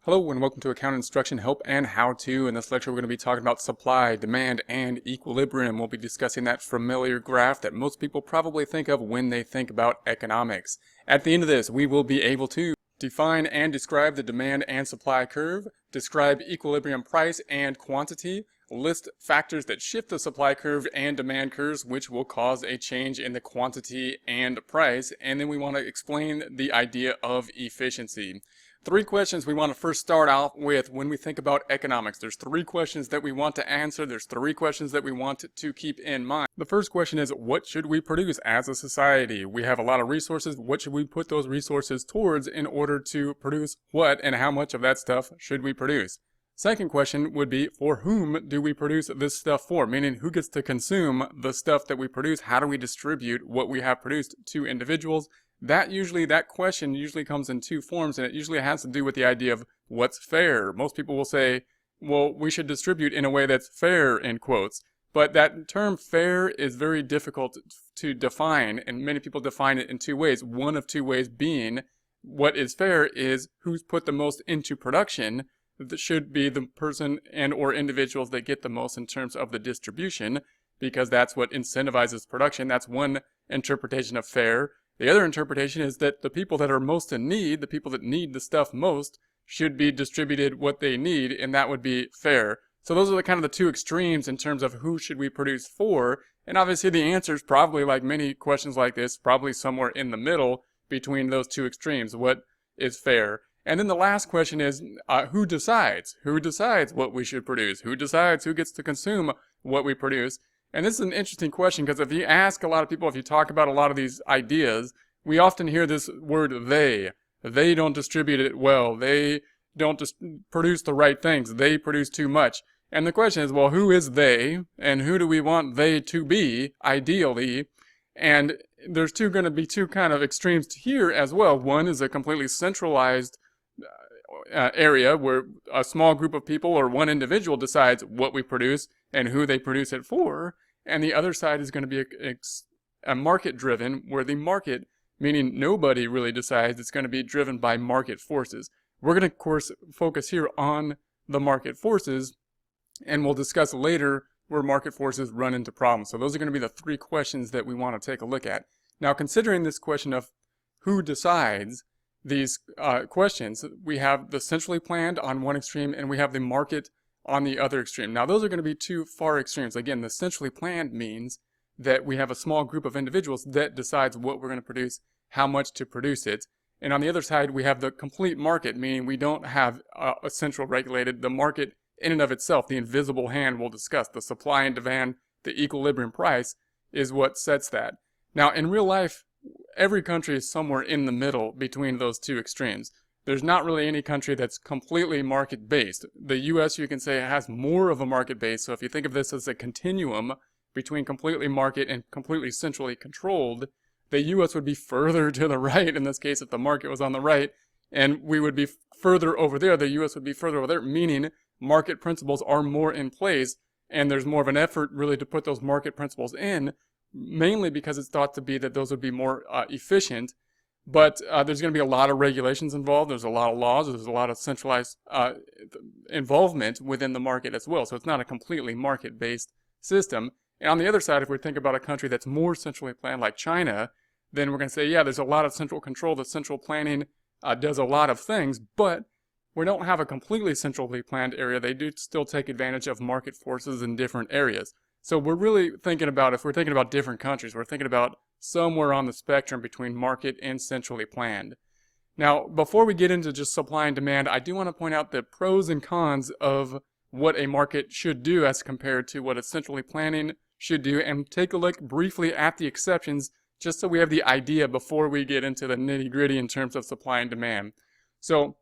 Hello and welcome to Account Instruction Help and How To. In this lecture we're going to be talking about supply, demand, and equilibrium. We'll be discussing that familiar graph that most people probably think of when they think about economics. At the end of this we will be able to define and describe the demand and supply curve, describe equilibrium price and quantity, list factors that shift the supply curve and demand curves which will cause a change in the quantity and price, and then we want to explain the idea of efficiency. Three questions we want to first start off with when we think about economics. There's three questions that we want to answer. There's three questions that we want to keep in mind. The first question is, what should we produce as a society? We have a lot of resources. What should we put those resources towards in order to produce what, and how much of that stuff should we produce? Second question would be, for whom do we produce this stuff for? Meaning, who gets to consume the stuff that we produce? How do we distribute what we have produced to individuals? That question usually comes in two forms, and it usually has to do with the idea of what's fair. Most people will say, well, we should distribute in a way that's fair, in quotes. But that term fair is very difficult to define, and many people define it in two ways. One of two ways being, what is fair is who's put the most into production. That should be the person and or individuals that get the most in terms of the distribution, because that's what incentivizes production. That's one interpretation of fair. The other interpretation is that the people that are most in need, the people that need the stuff most, should be distributed what they need, and that would be fair. So those are the kind of the two extremes in terms of who should we produce for, and obviously the answer is probably, like many questions like this, probably somewhere in the middle between those two extremes. What is fair? And then the last question is, who decides? Who decides what we should produce? Who decides who gets to consume what we produce? And this is an interesting question, because if you ask a lot of people, if you talk about a lot of these ideas, we often hear this word they. They don't distribute it well. They don't produce the right things. They produce too much. And the question is, well, who is they? And who do we want they to be, ideally? And there's going to be two kind of extremes here as well. One is a completely centralized area where a small group of people or one individual decides what we produce and who they produce it for, and the other side is going to be a market-driven, where the market, meaning nobody really decides, it's going to be driven by market forces. We're going to, of course, focus here on the market forces, and we'll discuss later where market forces run into problems. So those are going to be the three questions that we want to take a look at. Now, considering this question of who decides these questions, we have the centrally planned on one extreme, and we have the market on the other extreme. Now, those are going to be two far extremes. Again, the centrally planned means that we have a small group of individuals that decides what we're going to produce, how much to produce it. And on the other side, we have the complete market, meaning we don't have a central regulated. The market in and of itself, the invisible hand we'll discuss, the supply and demand, the equilibrium price, is what sets that. Now, in real life, every country is somewhere in the middle between those two extremes. There's not really any country that's completely market-based. The U.S., you can say, has more of a market base. So if you think of this as a continuum between completely market and completely centrally controlled, the U.S. would be further to the right in this case if the market was on the right, and we would be further over there. The U.S. would be further over there, meaning market principles are more in place, and there's more of an effort really to put those market principles in, mainly because it's thought to be that those would be more efficient. But there's going to be a lot of regulations involved. There's a lot of laws. There's a lot of centralized involvement within the market as well. So it's not a completely market-based system. And on the other side, if we think about a country that's more centrally planned like China, then we're going to say, yeah, there's a lot of central control. The central planning does a lot of things, but we don't have a completely centrally planned area. They do still take advantage of market forces in different areas. So we're really thinking about, if we're thinking about different countries, we're thinking about somewhere on the spectrum between market and centrally planned. Now, before we get into just supply and demand, I do want to point out the pros and cons of what a market should do as compared to what a centrally planning should do, and take a look briefly at the exceptions, just so we have the idea before we get into the nitty-gritty in terms of supply and demand. So,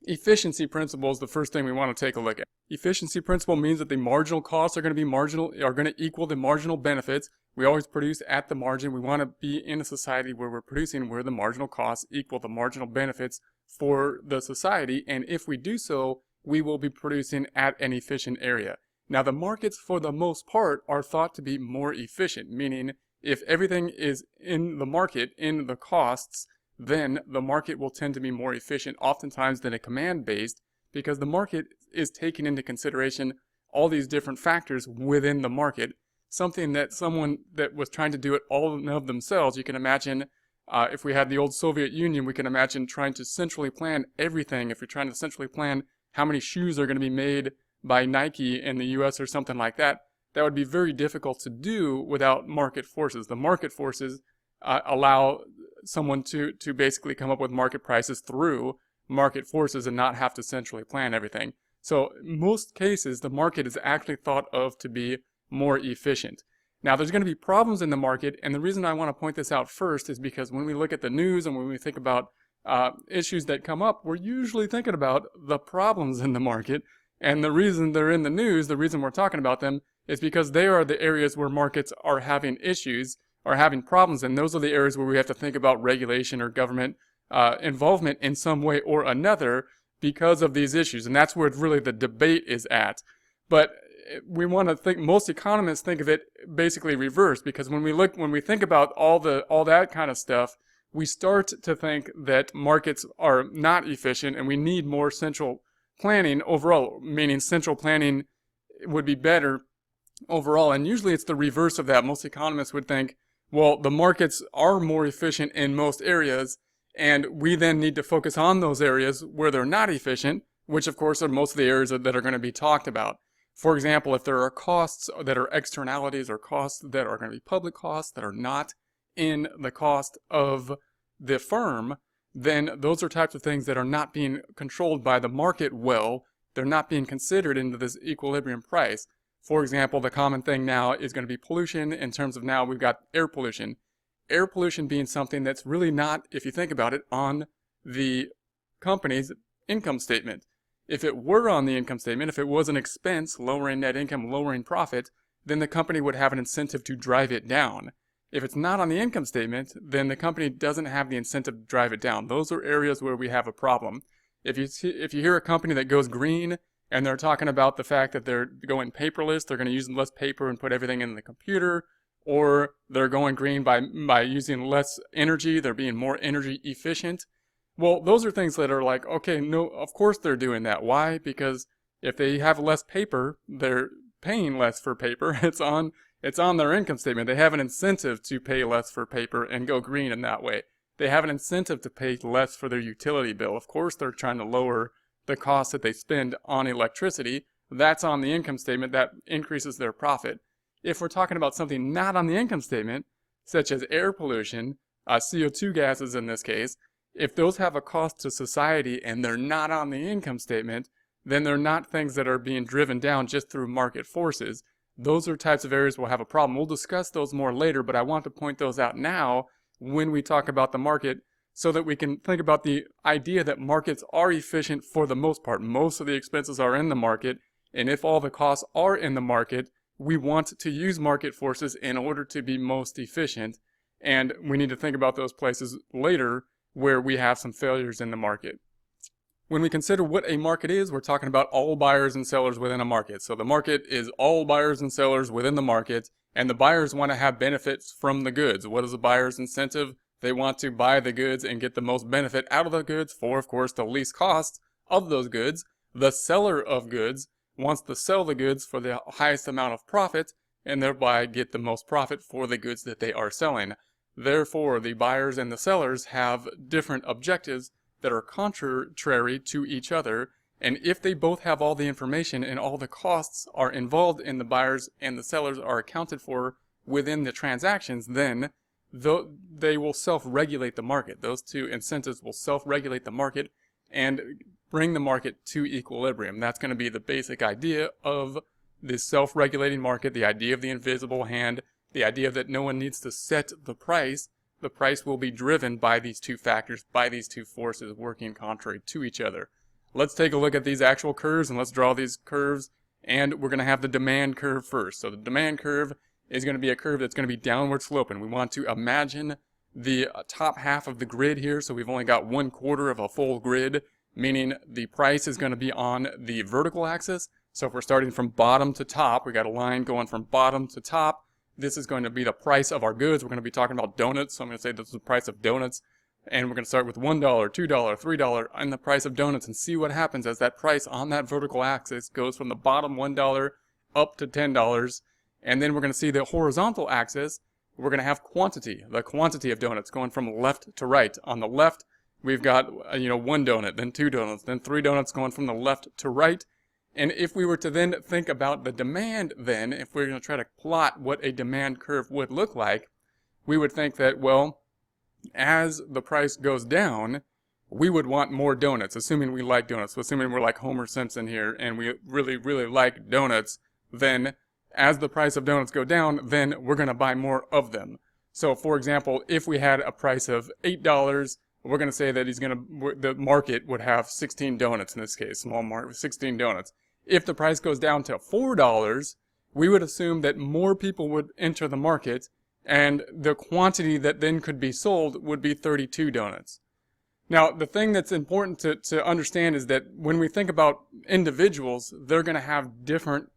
efficiency principle is the first thing we want to take a look at. Efficiency principle means that the marginal costs are going to equal the marginal benefits. We always produce at the margin. We want to be in a society where we're producing where the marginal costs equal the marginal benefits for the society, and if we do so, we will be producing at an efficient area. Now, the markets, for the most part, are thought to be more efficient, meaning if everything is in the market, in the costs, then the market will tend to be more efficient oftentimes than a command-based, because the market is taking into consideration all these different factors within the market. Something that someone that was trying to do it all of themselves, you can imagine, if we had the old Soviet Union, we can imagine trying to centrally plan everything. If you're trying to centrally plan how many shoes are going to be made by Nike in the US or something like that, that would be very difficult to do without market forces. The market forces allow someone to basically come up with market prices through market forces and not have to centrally plan everything. So in most cases, the market is actually thought of to be more efficient. Now, there's going to be problems in the market, and the reason I want to point this out first is because when we look at the news and when we think about issues that come up, we're usually thinking about the problems in the market, and the reason they're in the news, the reason we're talking about them, is because they are the areas where markets are having issues, are having problems, and those are the areas where we have to think about regulation or government involvement in some way or another because of these issues, and that's where really the debate is at. But we want to think, most economists think of it basically reverse, because when we think about all that kind of stuff, we start to think that markets are not efficient and we need more central planning overall, meaning central planning would be better overall. And usually it's the reverse of that. Most economists would think, well, the markets are more efficient in most areas, and we then need to focus on those areas where they're not efficient, which of course are most of the areas that are going to be talked about. For example, if there are costs that are externalities or costs that are going to be public costs that are not in the cost of the firm, then those are types of things that are not being controlled by the market well. They're not being considered into this equilibrium price. For example, the common thing now is going to be pollution. In terms of now, we've got air pollution. Air pollution being something that's really not, if you think about it, on the company's income statement. If it were on the income statement, if it was an expense, lowering net income, lowering profit, then the company would have an incentive to drive it down. If it's not on the income statement, then the company doesn't have the incentive to drive it down. Those are areas where we have a problem. If you hear a company that goes green and they're talking about the fact that they're going paperless, they're going to use less paper and put everything in the computer, or they're going green by using less energy, they're being more energy efficient. Well, those are things that are like, okay, no, of course they're doing that. Why? Because if they have less paper, they're paying less for paper. It's on their income statement. They have an incentive to pay less for paper and go green in that way. They have an incentive to pay less for their utility bill. Of course, they're trying to lower the cost that they spend on electricity. That's on the income statement. That increases their profit. If we're talking about something not on the income statement, such as air pollution, CO2 gases in this case, if those have a cost to society and they're not on the income statement, then they're not things that are being driven down just through market forces. Those are types of areas we'll have a problem. We'll discuss those more later, but I want to point those out now when we talk about the market so that we can think about the idea that markets are efficient for the most part. Most of the expenses are in the market, and if all the costs are in the market, we want to use market forces in order to be most efficient, and we need to think about those places later where we have some failures in the market. When we consider what a market is, we're talking about all buyers and sellers within a market. So the market is all buyers and sellers within the market, and the buyers want to have benefits from the goods. What is the buyer's incentive? They want to buy the goods and get the most benefit out of the goods for, of course, the least cost of those goods. The seller of goods wants to sell the goods for the highest amount of profit and thereby get the most profit for the goods that they are selling. Therefore, the buyers and the sellers have different objectives that are contrary to each other, and if they both have all the information and all the costs are involved in the buyers and the sellers are accounted for within the transactions, then they will self-regulate the market. Those two incentives will self-regulate the market and bring the market to equilibrium. That's going to be the basic idea of this self-regulating market, the idea of the invisible hand, the idea that no one needs to set the price. The price will be driven by these two factors, by these two forces working contrary to each other. Let's take a look at these actual curves, and let's draw these curves, and we're going to have the demand curve first. So the demand curve is going to be a curve that's going to be downward sloping. We want to imagine the top half of the grid here, so we've only got 1/4 of a full grid, meaning the price is going to be on the vertical axis. So if we're starting from bottom to top, we got a line going from bottom to top. This is going to be the price of our goods. We're going to be talking about donuts, so I'm going to say this is the price of donuts. And we're going to start with $1, $2, $3 in the price of donuts and see what happens as that price on that vertical axis goes from the bottom $1 up to $10. And then we're going to see the horizontal axis. We're going to have quantity, the quantity of donuts going from left to right. On the left, we've got, one donut, then two donuts, then three donuts going from the left to right. And if we were to then think about the demand then, if we're going to try to plot what a demand curve would look like, we would think that, well, as the price goes down, we would want more donuts, assuming we like donuts. So assuming we're like Homer Simpson here and we really, really like donuts, then as the price of donuts go down, then we're going to buy more of them. So for example, if we had a price of $8, we're going to say that the market would have 16 donuts in this case, small market with 16 donuts. If the price goes down to $4, we would assume that more people would enter the market and the quantity that then could be sold would be 32 donuts. Now, the thing that's important to understand is that when we think about individuals, they're going to have different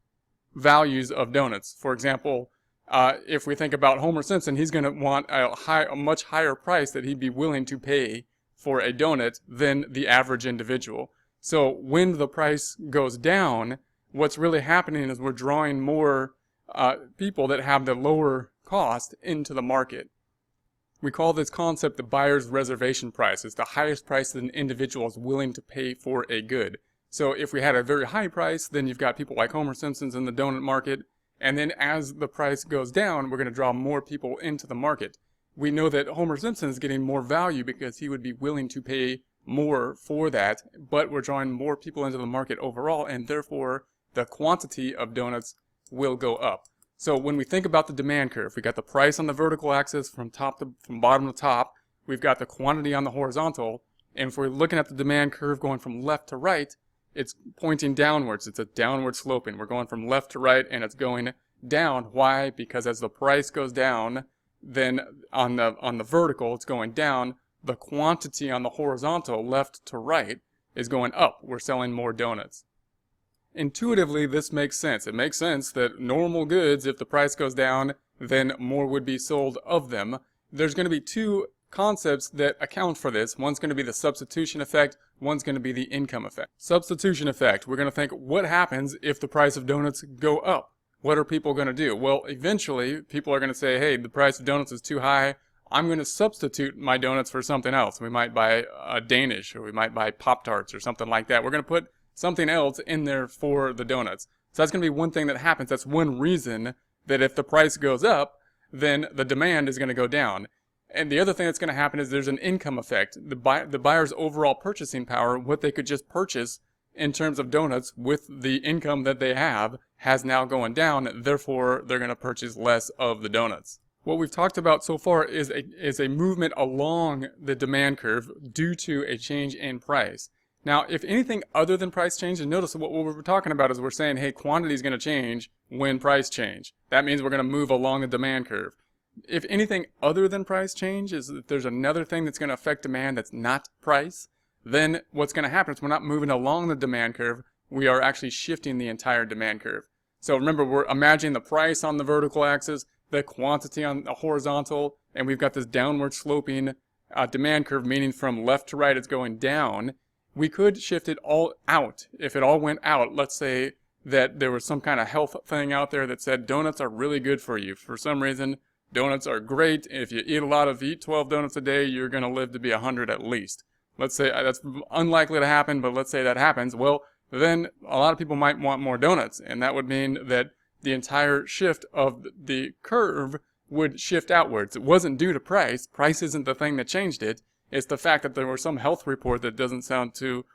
values of donuts. For example, if we think about Homer Simpson, he's going to want a much higher price that he'd be willing to pay for a donut than the average individual. So when the price goes down, what's really happening is we're drawing more people that have the lower cost into the market. We call this concept the buyer's reservation price. It's the highest price that an individual is willing to pay for a good. So if we had a very high price, then you've got people like Homer Simpson's in the donut market. And then as the price goes down, we're going to draw more people into the market. We know that Homer Simpson is getting more value because he would be willing to pay more for that, but we're drawing more people into the market overall, and therefore the quantity of donuts will go up. So when we think about the demand curve, we got the price on the vertical axis from bottom to top. We've got the quantity on the horizontal, and if we're looking at the demand curve going from left to right, it's pointing downwards. It's a downward sloping. We're going from left to right, and it's going down. Why? Because as the price goes down, then on the vertical, it's going down. The quantity on the horizontal, left to right, is going up. We're selling more donuts. Intuitively, this makes sense. It makes sense that normal goods, if the price goes down, then more would be sold of them. There's going to be two concepts that account for this. One's going to be the substitution effect. One's going to be the income effect. Substitution effect. We're going to think, what happens if the price of donuts go up? What are people going to do? Well, eventually, people are going to say, hey, the price of donuts is too high. I'm going to substitute my donuts for something else. We might buy a Danish, or we might buy Pop-Tarts or something like that. We're going to put something else in there for the donuts. So that's going to be one thing that happens. That's one reason that if the price goes up, then the demand is going to go down. And the other thing that's going to happen is there's an income effect. The buyer's overall purchasing power, what they could just purchase in terms of donuts with the income that they have, has now gone down. Therefore, they're going to purchase less of the donuts. What we've talked about so far is a movement along the demand curve due to a change in price. Now, if anything other than price change, and notice what we're talking about is we're saying, hey, quantity is going to change when price change. That means we're going to move along the demand curve. If anything other than price change is if there's another thing that's going to affect demand that's not price, then what's going to happen is we're not moving along the demand curve. We are actually shifting the entire demand curve. So remember, we're imagining the price on the vertical axis, the quantity on the horizontal, and we've got this downward sloping demand curve, meaning from left to right it's going down. We could shift it all out. If it all went out, let's say that there was some kind of health thing out there that said donuts are really good for you. For some reason, donuts are great. If you eat 12 donuts a day, you're going to live to be 100 at least. Let's say that's unlikely to happen, but let's say that happens. Well, then a lot of people might want more donuts, and that would mean that the entire shift of the curve would shift outwards. It wasn't due to price. Price isn't the thing that changed it. It's the fact that there was some health report that doesn't sound too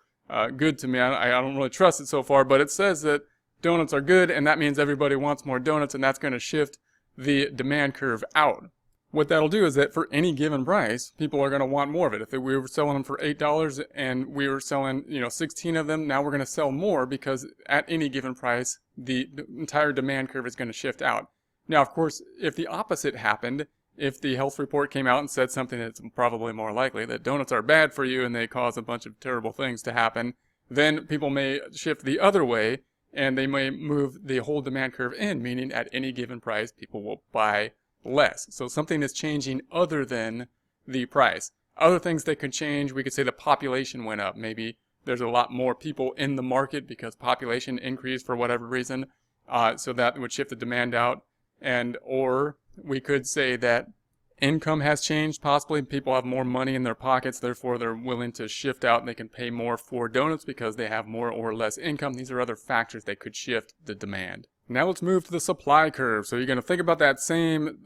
good to me. I don't really trust it so far, but it says that donuts are good, and that means everybody wants more donuts, and that's going to shift the demand curve out. What that'll do is that for any given price, people are going to want more of it. If we were selling them for $8 and we were selling, 16 of them, now we're going to sell more because at any given price, the entire demand curve is going to shift out. Now, of course, if the opposite happened, if the health report came out and said something that's probably more likely, that donuts are bad for you and they cause a bunch of terrible things to happen, then people may shift the other way and they may move the whole demand curve in, meaning at any given price, people will buy less. So something is changing other than the price. Other things that could change, we could say the population went up. Maybe there's a lot more people in the market because population increased for whatever reason. So that would shift the demand out. Or we could say that income has changed, possibly. People have more money in their pockets, therefore they're willing to shift out and they can pay more for donuts because they have more or less income. These are other factors that could shift the demand. Now let's move to the supply curve. So you're going to think about that same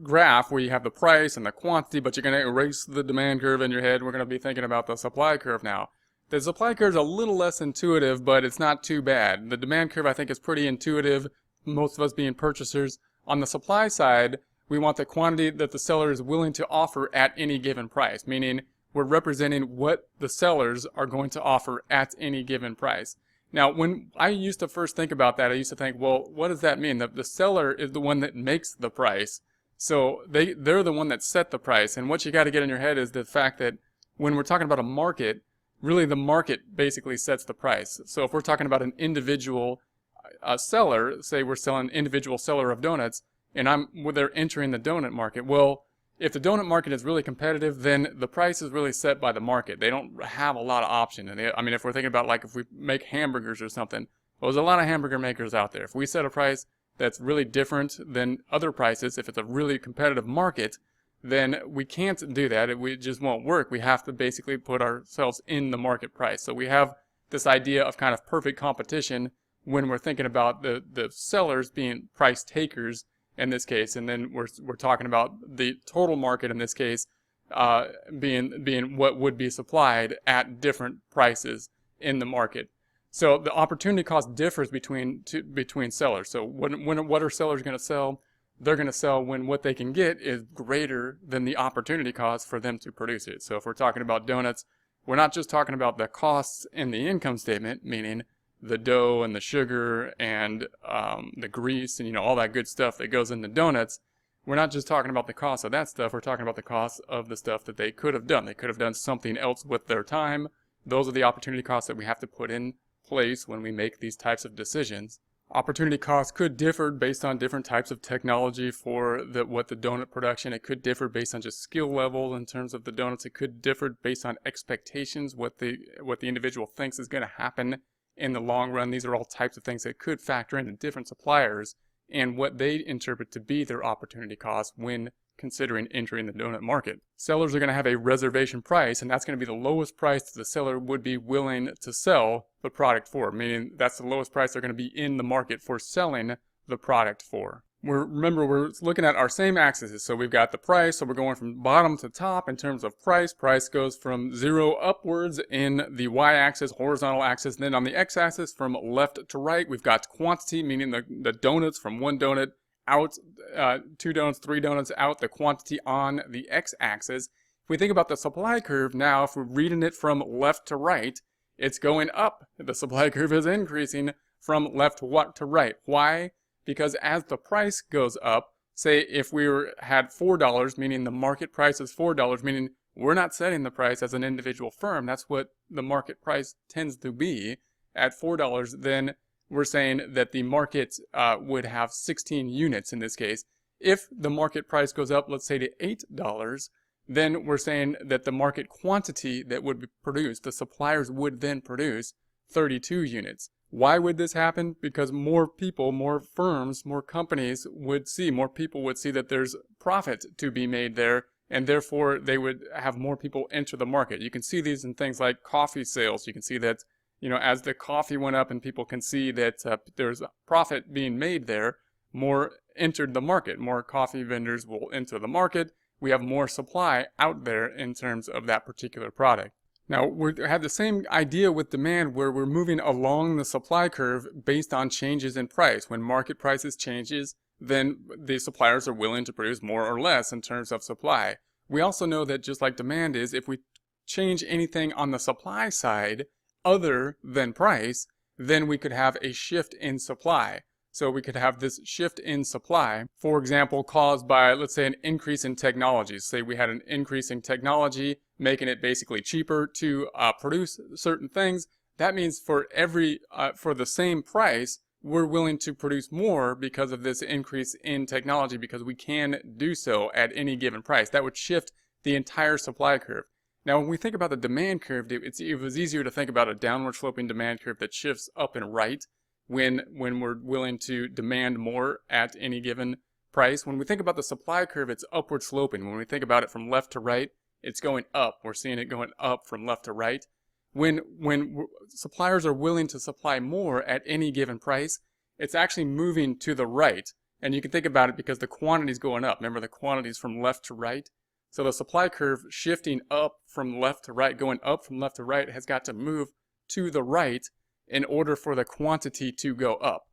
graph where you have the price and the quantity, but you're going to erase the demand curve in your head. We're going to be thinking about the supply curve now. The supply curve is a little less intuitive, but it's not too bad. The demand curve, I think, is pretty intuitive, most of us being purchasers. On the supply side, we want the quantity that the seller is willing to offer at any given price, meaning we're representing what the sellers are going to offer at any given price. Now, when I used to first think about that, I used to think, well, what does that mean? The seller is the one that makes the price. So they're the one that set the price. And what you got to get in your head is the fact that when we're talking about a market, really the market basically sets the price. So if we're talking about an individual seller, say we're selling an individual seller of donuts, and they're entering the donut market. Well, if the donut market is really competitive, then the price is really set by the market. They don't have a lot of option. And if we're thinking about like if we make hamburgers or something, well, there's a lot of hamburger makers out there. If we set a price that's really different than other prices, if it's a really competitive market, then we can't do that. It just won't work. We have to basically put ourselves in the market price. So we have this idea of kind of perfect competition when we're thinking about the sellers being price takers in this case, and then we're talking about the total market in this case being what would be supplied at different prices in the market. So the opportunity cost differs between sellers. So what are sellers going to sell? They're going to sell when what they can get is greater than the opportunity cost for them to produce it. So if we're talking about donuts, we're not just talking about the costs in the income statement, meaning the dough and the sugar and the grease and all that good stuff that goes into donuts. We're not just talking about the cost of that stuff. We're talking about the cost of the stuff that they could have done. They could have done something else with their time. Those are the opportunity costs that we have to put in place when we make these types of decisions. Opportunity costs could differ based on different types of technology for what the donut production. It could differ based on just skill level in terms of the donuts. It could differ based on expectations, what the individual thinks is going to happen in the long run. These are all types of things that could factor into different suppliers and what they interpret to be their opportunity cost when considering entering the donut market. Sellers are going to have a reservation price, and that's going to be the lowest price that the seller would be willing to sell the product for, meaning that's the lowest price they're going to be in the market for selling the product for. Remember, we're looking at our same axes. So we've got the price, so we're going from bottom to top in terms of price. Price goes from 0 upwards in the y-axis, horizontal axis. And then on the x-axis, from left to right, we've got quantity, meaning the donuts from one donut out, 2 donuts, 3 donuts out, the quantity on the x-axis. If we think about the supply curve now, if we're reading it from left to right, it's going up. The supply curve is increasing from left to right. Why? Because as the price goes up, say if we had $4, meaning the market price is $4, meaning we're not setting the price as an individual firm, that's what the market price tends to be at $4, then we're saying that the market would have 16 units in this case. If the market price goes up, let's say to $8, then we're saying that the market quantity that would be produced, the suppliers would then produce 32 units. Why would this happen? Because more people, more firms, more companies would see, more people would see that there's profit to be made there, and therefore they would have more people enter the market. You can see these in things like coffee sales. You can see that, as the coffee went up and people can see that there's profit being made there, more entered the market. More coffee vendors will enter the market. We have more supply out there in terms of that particular product. Now, we have the same idea with demand where we're moving along the supply curve based on changes in price. When market prices changes, then the suppliers are willing to produce more or less in terms of supply. We also know that just like demand is, if we change anything on the supply side other than price, then we could have a shift in supply. So we could have this shift in supply, for example, caused by, let's say, an increase in technology. Say we had an increase in technology, making it basically cheaper to produce certain things. That means for the same price, we're willing to produce more because of this increase in technology, because we can do so at any given price. That would shift the entire supply curve. Now, when we think about the demand curve, it was easier to think about a downward sloping demand curve that shifts up and right when we're willing to demand more at any given price. When we think about the supply curve, it's upward sloping. When we think about it from left to right, it's going up. We're seeing it going up from left to right. When suppliers are willing to supply more at any given price, it's actually moving to the right. And you can think about it because the quantity is going up. Remember, the quantity is from left to right. So the supply curve shifting up from left to right, going up from left to right, has got to move to the right in order for the quantity to go up.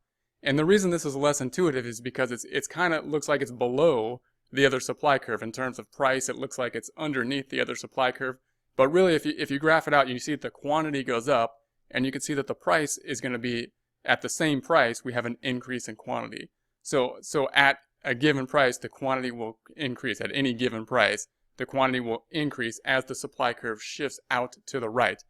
And the reason this is less intuitive is because it's kind of looks like it's below the other supply curve. In terms of price, it looks like it's underneath the other supply curve. But really, if you graph it out, you see that the quantity goes up, and you can see that the price is going to be at the same price. We have an increase in quantity. So at a given price, the quantity will increase. At any given price, the quantity will increase as the supply curve shifts out to the right.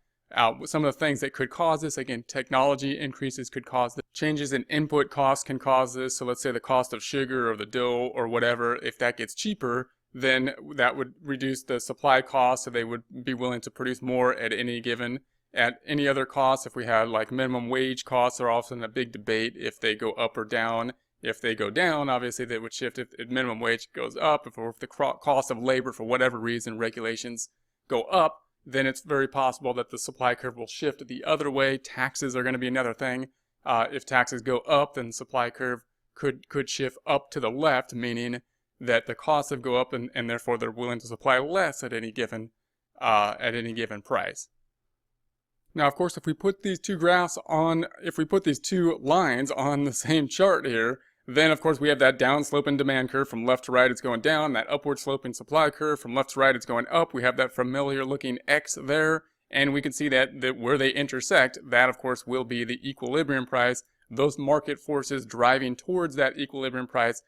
Some of the things that could cause this, again, technology increases could cause this. Changes in input costs can cause this. So let's say the cost of sugar or the dough or whatever, if that gets cheaper, then that would reduce the supply cost, so they would be willing to produce more at any given. At any other costs, if we had like minimum wage costs, are often a big debate if they go up or down. If they go down, obviously they would shift. If minimum wage goes up, if the cost of labor for whatever reason, regulations go up, then it's very possible that the supply curve will shift the other way. Taxes are going to be another thing. If taxes go up, then the supply curve could shift up to the left, meaning that the costs go up, and therefore they're willing to supply less at any given price. Now, of course, if we put these two lines on the same chart here, then of course we have that down sloping demand curve. From left to right it's going down. That upward sloping supply curve, from left to right it's going up. We have that familiar looking X there, and we can see that where they intersect, that of course will be the equilibrium price. Those market forces driving towards that equilibrium price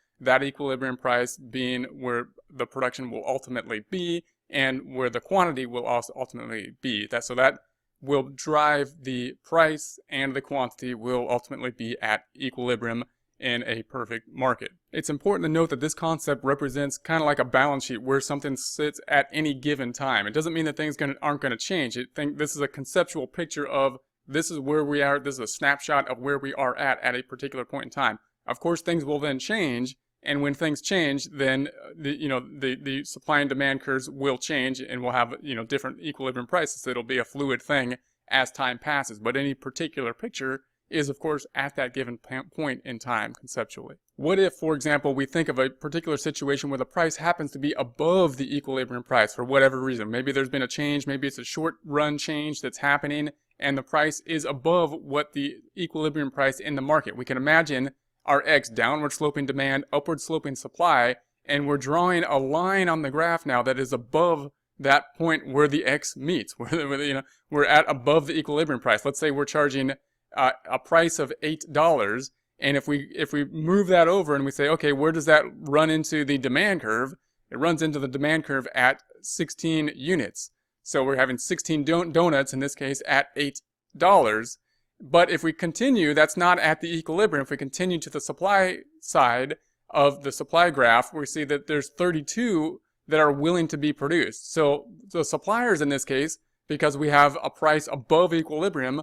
being where the production will ultimately be and where the quantity will also ultimately be. So that will drive the price, and the quantity will ultimately be at equilibrium in a perfect market. It's important to note that this concept represents kind of like a balance sheet where something sits at any given time. It doesn't mean that things aren't going to change. This is a conceptual picture of this is where we are. This is a snapshot of where we are at a particular point in time. Of course, things will then change, and when things change, then the supply and demand curves will change, and we'll have different equilibrium prices. It'll be a fluid thing as time passes. But any particular picture is, of course, at that given point in time conceptually. What if, for example, we think of a particular situation where the price happens to be above the equilibrium price for whatever reason? Maybe there's been a change, maybe it's a short run change that's happening, and the price is above what the equilibrium price in the market. We can imagine our X, downward sloping demand, upward sloping supply, and we're drawing a line on the graph now that is above that point where the X meets, we're at above the equilibrium price. Let's say we're charging a price of $8, and if we move that over and we say, okay, where does that run into the demand curve? It runs into the demand curve at 16 units. So we're having 16 donuts, in this case, at $8. But if we continue, that's not at the equilibrium. If we continue to the supply side of the supply graph, we see that there's 32 that are willing to be produced. So the suppliers in this case, because we have a price above equilibrium,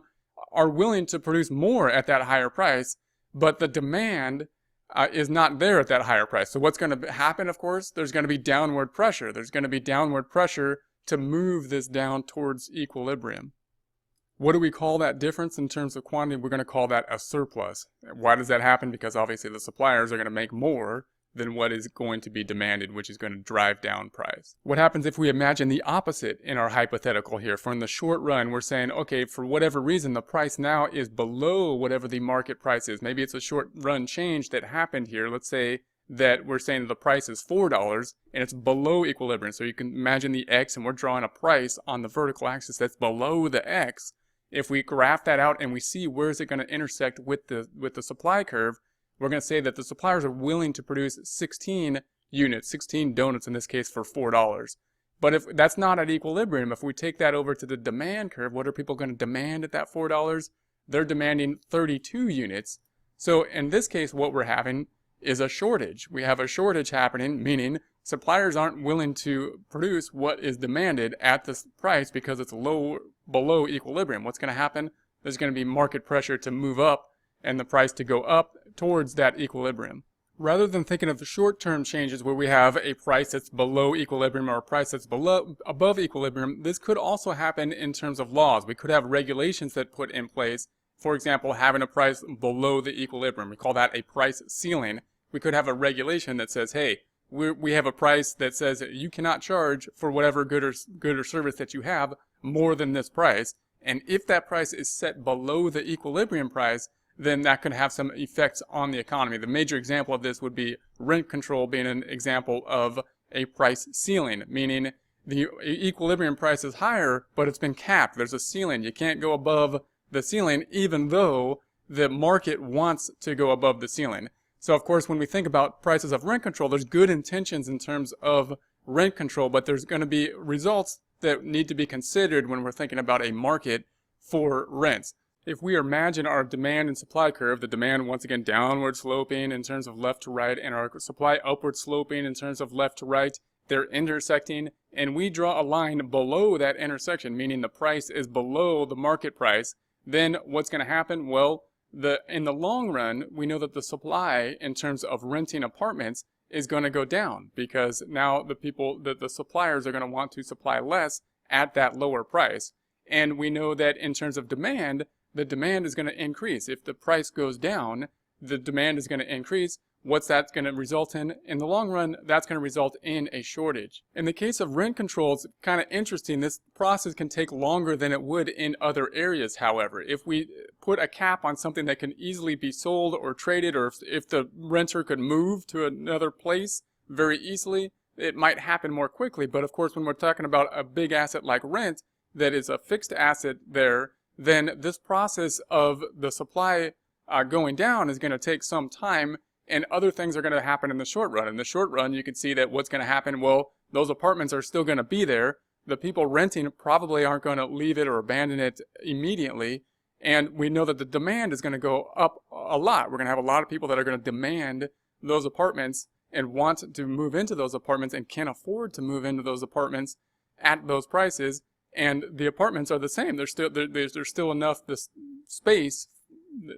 are willing to produce more at that higher price, but the demand is not there at that higher price. So what's going to happen, of course, there's going to be downward pressure. There's going to be downward pressure to move this down towards equilibrium. What do we call that difference in terms of quantity? We're going to call that a surplus. Why does that happen? Because obviously the suppliers are going to make more than what is going to be demanded, which is going to drive down price. What happens if we imagine the opposite in our hypothetical here? For in the short run, we're saying, okay, for whatever reason, the price now is below whatever the market price is. Maybe it's a short run change that happened here. Let's say that we're saying the price is $4 and it's below equilibrium. So you can imagine the X, and we're drawing a price on the vertical axis that's below the X. If we graph that out and we see where is it going to intersect with the supply curve, we're going to say that the suppliers are willing to produce 16 units, 16 donuts in this case, for $4. But if that's not at equilibrium, if we take that over to the demand curve, what are people going to demand at that $4? They're demanding 32 units. So in this case, what we're having is a shortage. We have a shortage happening, meaning suppliers aren't willing to produce what is demanded at this price because it's below equilibrium. What's going to happen? There's going to be market pressure to move up and the price to go up towards that equilibrium. Rather than thinking of the short-term changes where we have a price that's below equilibrium or a price that's above equilibrium, this could also happen in terms of laws. We could have regulations that put in place, for example, having a price below the equilibrium. We call that a price ceiling. We could have a regulation that says, hey, we have a price that says that you cannot charge for whatever good or service that you have more than this price. And if that price is set below the equilibrium price, then that could have some effects on the economy. The major example of this would be rent control being an example of a price ceiling, meaning the equilibrium price is higher, but it's been capped. There's a ceiling. You can't go above the ceiling, even though the market wants to go above the ceiling. So, of course, when we think about prices of rent control, there's good intentions in terms of rent control, but there's going to be results that need to be considered when we're thinking about a market for rents. If we imagine our demand and supply curve, the demand once again downward sloping in terms of left to right and our supply upward sloping in terms of left to right, they're intersecting, and we draw a line below that intersection, meaning the price is below the market price, then what's going to happen? Well, in the long run, we know that the supply in terms of renting apartments is going to go down because now the suppliers are going to want to supply less at that lower price. And we know that in terms of demand, the demand is going to increase. If the price goes down, the demand is going to increase. What's that going to result in? In the long run, that's going to result in a shortage. In the case of rent control, it's kind of interesting. This process can take longer than it would in other areas, however. If we put a cap on something that can easily be sold or traded, or if the renter could move to another place very easily, it might happen more quickly. But of course, when we're talking about a big asset like rent that is a fixed asset there, then this process of the supply going down is going to take some time, and other things are going to happen in the short run. In the short run, you can see that what's going to happen, well, those apartments are still going to be there. The people renting probably aren't going to leave it or abandon it immediately, and we know that the demand is going to go up a lot. We're going to have a lot of people that are going to demand those apartments and want to move into those apartments and can't afford to move into those apartments at those prices. And the apartments are the same. There's still enough space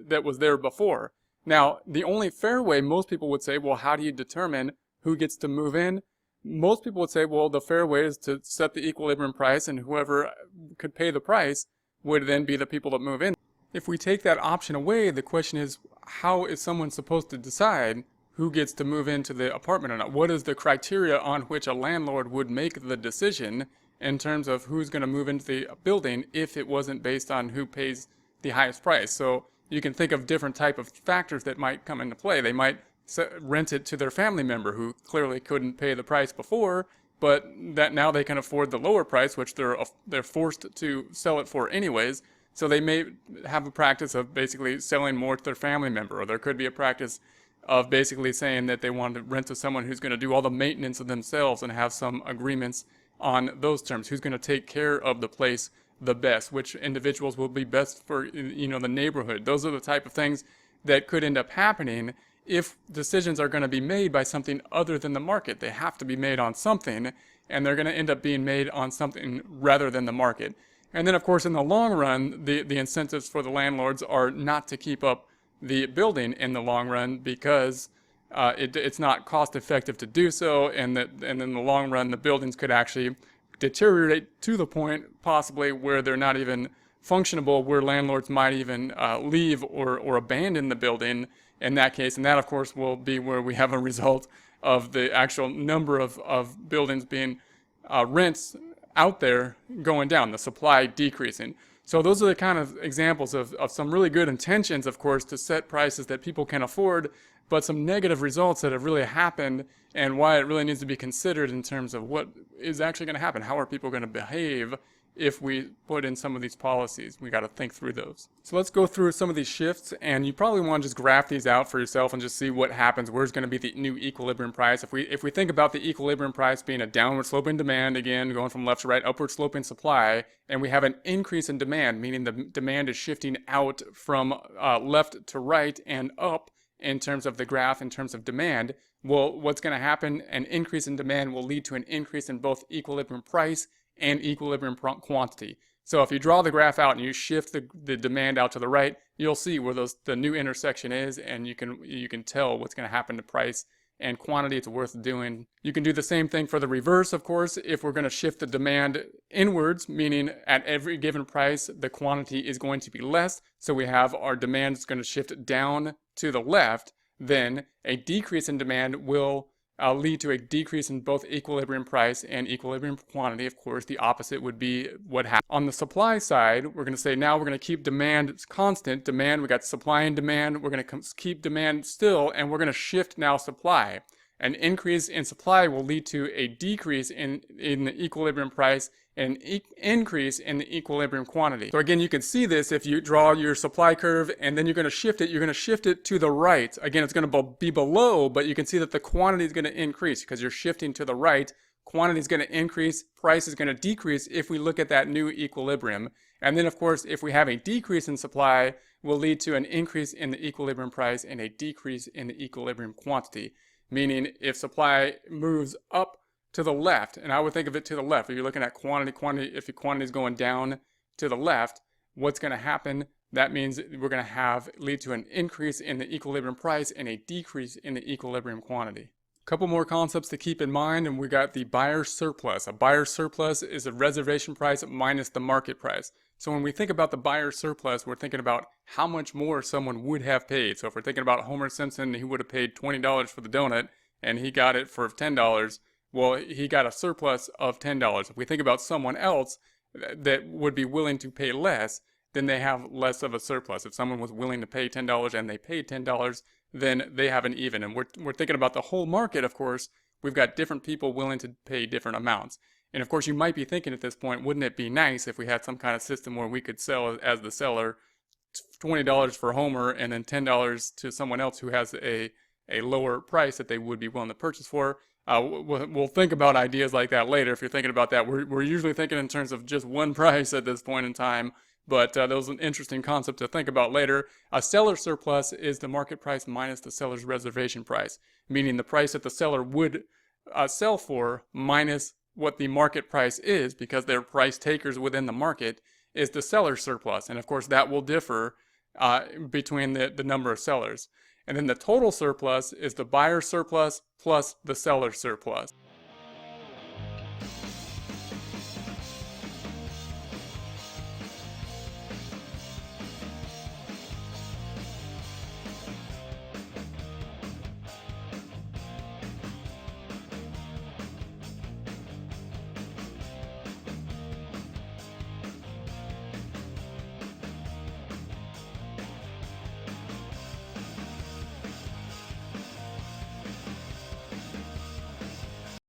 that was there before. Now, the only fair way, most people would say, well, how do you determine who gets to move in? Most people would say, well, the fair way is to set the equilibrium price, and whoever could pay the price would then be the people that move in. If we take that option away, the question is, how is someone supposed to decide who gets to move into the apartment or not? What is the criteria on which a landlord would make the decision in terms of who's going to move into the building if it wasn't based on who pays the highest price? So you can think of different type of factors that might come into play. They might rent it to their family member who clearly couldn't pay the price before, but that now they can afford the lower price, which they're forced to sell it for anyways. So they may have a practice of basically selling more to their family member, or there could be a practice of basically saying that they want to rent to someone who's going to do all the maintenance of themselves and have some agreements on those terms. Who's going to take care of the place the best? Which individuals will be best for, the neighborhood? Those are the type of things that could end up happening if decisions are going to be made by something other than the market. They have to be made on something, and they're going to end up being made on something rather than the market. And then, of course, in the long run, the incentives for the landlords are not to keep up the building in the long run because it's not cost effective to do so, and in the long run the buildings could actually deteriorate to the point possibly where they're not even functionable, where landlords might even leave or abandon the building in that case. And that, of course, will be where we have a result of the actual number of buildings being rents out there going down, the supply decreasing. So those are the kind of examples of some really good intentions, of course, to set prices that people can afford, but some negative results that have really happened, and why it really needs to be considered in terms of what is actually going to happen. How are people going to behave if we put in some of these policies? We got to think through those. So let's go through some of these shifts, and you probably want to just graph these out for yourself and just see what happens. Where's going to be the new equilibrium price? If we think about the equilibrium price being a downward sloping demand, again going from left to right, upward sloping supply, and we have an increase in demand, meaning the demand is shifting out from left to right and up in terms of the graph, in terms of demand, well, what's going to happen, an increase in demand will lead to an increase in both equilibrium price and equilibrium quantity. So if you draw the graph out and you shift the demand out to the right, you'll see where the new intersection is, and you can tell what's going to happen to price and quantity. It's worth doing. You can do the same thing for the reverse, of course. If we're going to shift the demand inwards, meaning at every given price, the quantity is going to be less. So we have our demand is going to shift down to the left. Then a decrease in demand will lead to a decrease in both equilibrium price and equilibrium quantity. Of course, the opposite would be what happens. On the supply side, we're going to say now we're going to keep demand constant. Demand, we got supply and demand. We're going to keep demand still, and we're going to shift now supply. An increase in supply will lead to a decrease in the equilibrium price and an increase in the equilibrium quantity. So again, you can see this if you draw your supply curve and then you're going to shift it. You're going to shift it to the right. Again, it's going to be below, but you can see that the quantity is going to increase because you're shifting to the right. Quantity is going to increase, price is going to decrease if we look at that new equilibrium. And then, of course, if we have a decrease in supply, will lead to an increase in the equilibrium price and a decrease in the equilibrium quantity. Meaning, if supply moves up to the left, and I would think of it to the left. If you're looking at quantity, if your quantity is going down to the left, what's going to happen? That means we're going to lead to an increase in the equilibrium price and a decrease in the equilibrium quantity. A couple more concepts to keep in mind, and we got the buyer surplus. A buyer surplus is a reservation price minus the market price. So when we think about the buyer surplus, we're thinking about how much more someone would have paid. So if we're thinking about Homer Simpson, he would have paid $20 for the donut, and he got it for $10. Well, he got a surplus of $10. If we think about someone else that would be willing to pay less, then they have less of a surplus. If someone was willing to pay $10 and they paid $10, then they have an even. And we're thinking about the whole market, of course. We've got different people willing to pay different amounts. And of course, you might be thinking at this point, wouldn't it be nice if we had some kind of system where we could sell as the seller $20 for Homer and then $10 to someone else who has a lower price that they would be willing to purchase for? We'll think about ideas like that later. If you're thinking about that, we're usually thinking in terms of just one price at this point in time, but that was an interesting concept to think about later. A seller surplus is the market price minus the seller's reservation price, meaning the price that the seller would sell for minus what the market price is, because they're price takers within the market, is the seller's surplus. And of course, that will differ between the number of sellers. And then the total surplus is the buyer surplus plus the seller surplus.